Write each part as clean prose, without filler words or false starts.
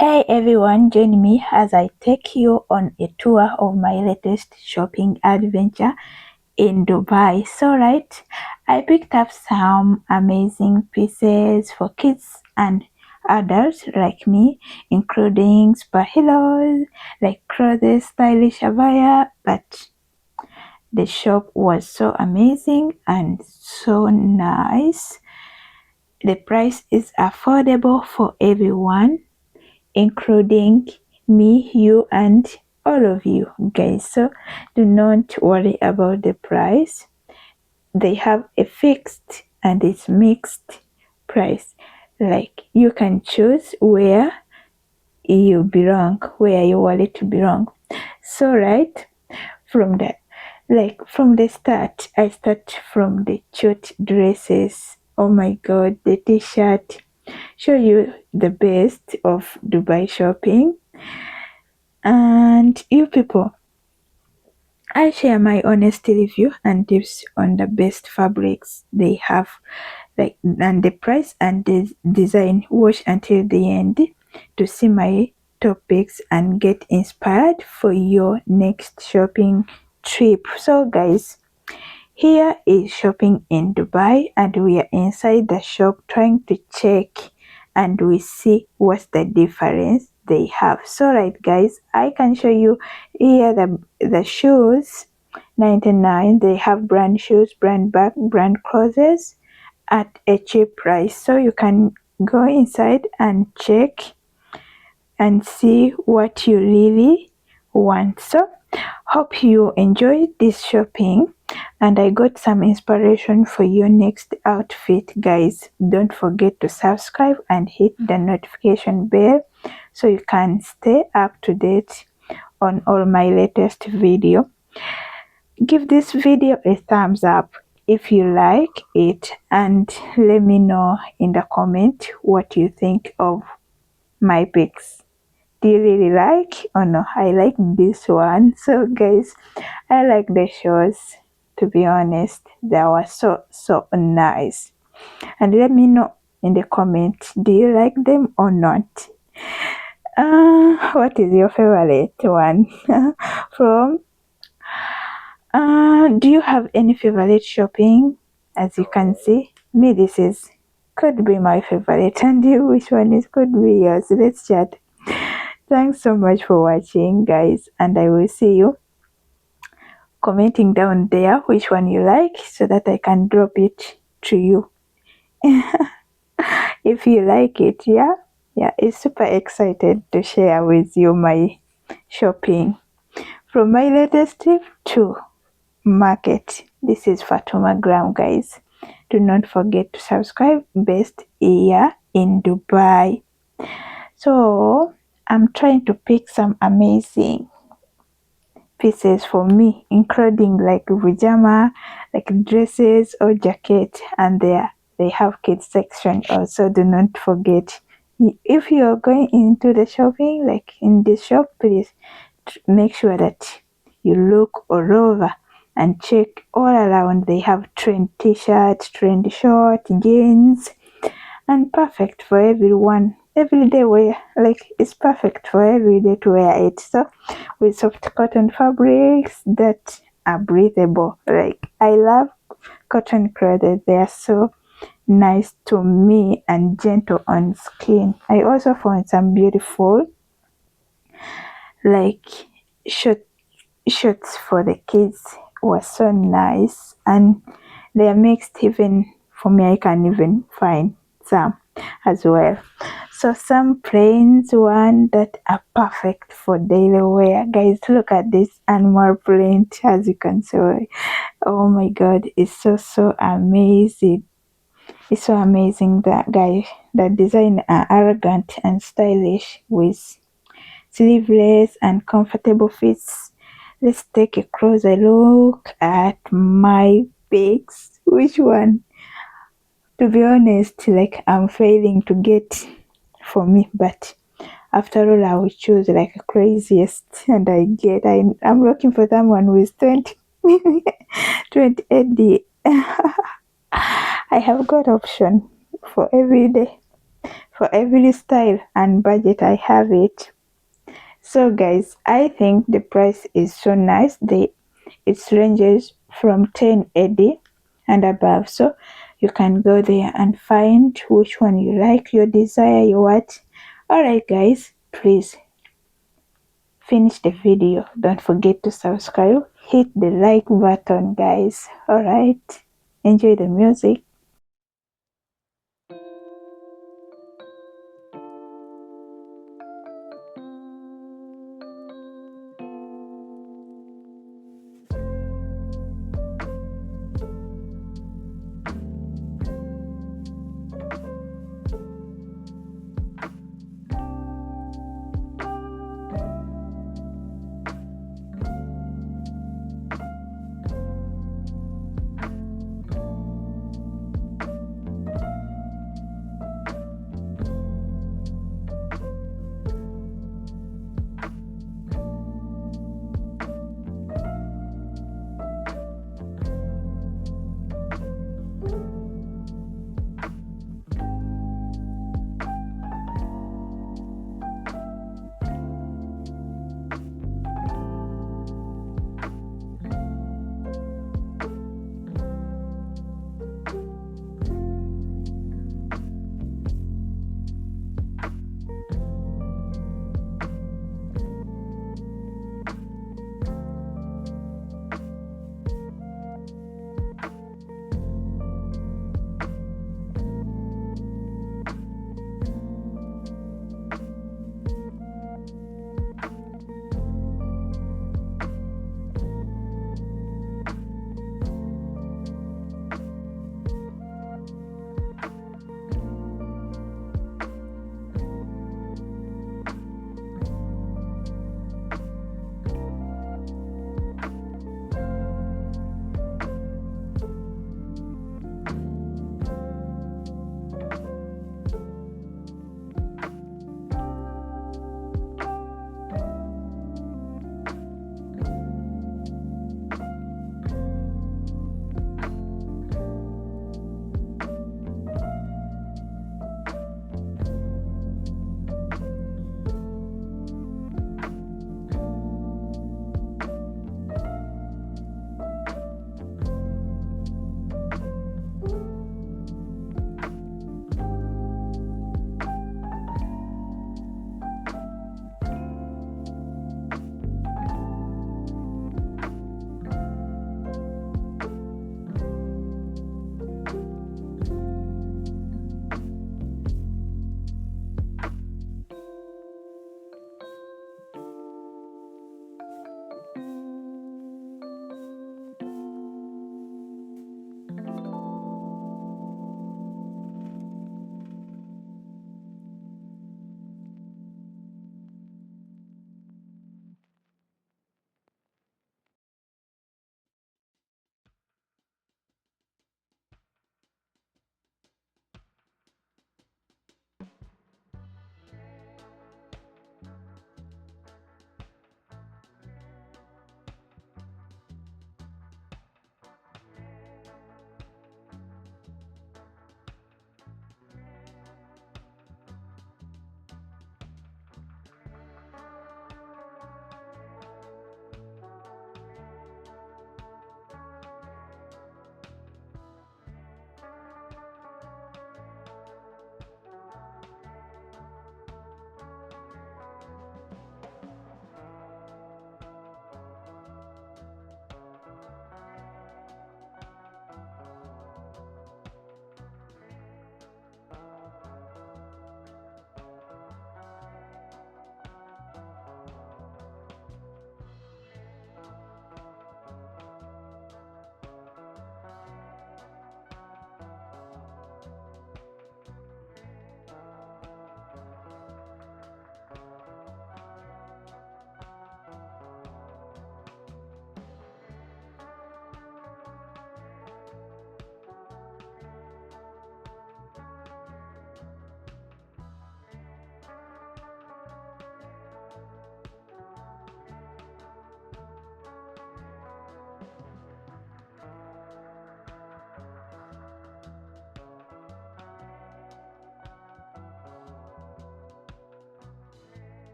Hey everyone, join me as I take you on a tour of my latest shopping adventure in Dubai. So right, I picked up some amazing pieces for kids and adults like me, including superheroes, like clothes, stylish abaya, but the shop was so amazing and so nice. The price is affordable for everyone, including me, you, and all of you guys. So do not worry about the price. They have a fixed and it's mixed price. Like you can choose where you belong, where your wallet belong. So right from that, like from the start, I start from the cute dresses. Oh my god, the t-shirt show you the best of Dubai shopping. And you people, I share my honest review and tips on the best fabrics they have, like and the price and the design. Watch until the end to see my topics and get inspired for your next shopping trip. So guys, here is shopping in Dubai and we are inside the shop trying to check and we see what's the difference they have. So right guys, I can show you here the shoes 99. They have brand shoes, brand bag, brand clothes at a cheap price. So you can go inside and check and see what you really want. So hope you enjoyed this shopping and I got some inspiration for your next outfit. Guys, don't forget to subscribe and hit the notification bell so you can stay up to date on all my latest video. Give this video a thumbs up if you like it and let me know in the comment what you think of my picks. Do you really like or no? I like this one. So guys, I like the shows, to be honest. They were so nice. And let me know in the comment, do you like them or not? What is your favorite one from do you have any favorite shopping? As you can see, me, this is could be my favorite, and you, which one is could be yours? Let's chat. Thanks so much for watching, guys, and I will see you commenting down there which one you like so that I can drop it to you if you like it. Yeah, it's super excited to share with you my shopping from my latest trip to market. This is Fatuma Gram, guys. Do not forget to subscribe. Best here in Dubai. So I'm trying to pick some amazing pieces for me, including like pajama, like dresses or jacket, and there they have kids section also. Do not forget, if you are going into the shopping, like in this shop, please make sure that you look all over and check all around. They have trend t-shirts, trend short, jeans, and perfect for everyone. Everyday wear, like it's perfect for every day to wear it. So with soft cotton fabrics that are breathable. Like I love cotton clothes. They are so nice to me and gentle on skin. I also found some beautiful like shirts for the kids was so nice, and they are mixed. Even for me, I can even find some as well. So some plains one that are perfect for daily wear. Guys, look at this animal print, as you can see. Oh my god, it's so amazing. It's so amazing that guys, the design are elegant and stylish with sleeveless and comfortable fits. Let's take a closer look at my picks. Which one? To be honest, like I'm failing to get for me, but after all, I will choose like a craziest, and I'm looking for someone with 28D. I have got option for every day For every style and budget, I have it. So guys, I think the price is so nice. It ranges from 10 AD and above. So you can go there and find which one you like, your desire, your what. Alright guys, please finish the video. Don't forget to subscribe. Hit the like button guys. Alright. Enjoy the music.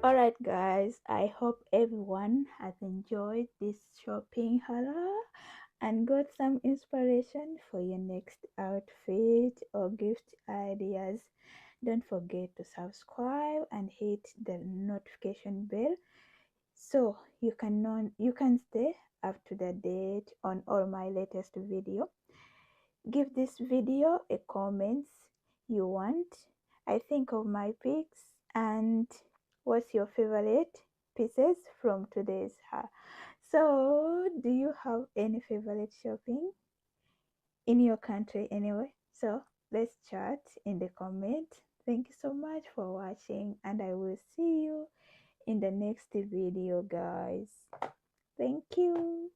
Alright guys, I hope everyone has enjoyed this shopping haul and got some inspiration for your next outfit or gift ideas. Don't forget to subscribe and hit the notification bell so you can stay up to the date on all my latest video. Give this video a comments you want. I think of my picks and what's your favorite pieces from today's haul. So do you have any favorite shopping in your country anyway? So let's chat in the comment. Thank you so much for watching and I will see you in the next video guys. Thank you.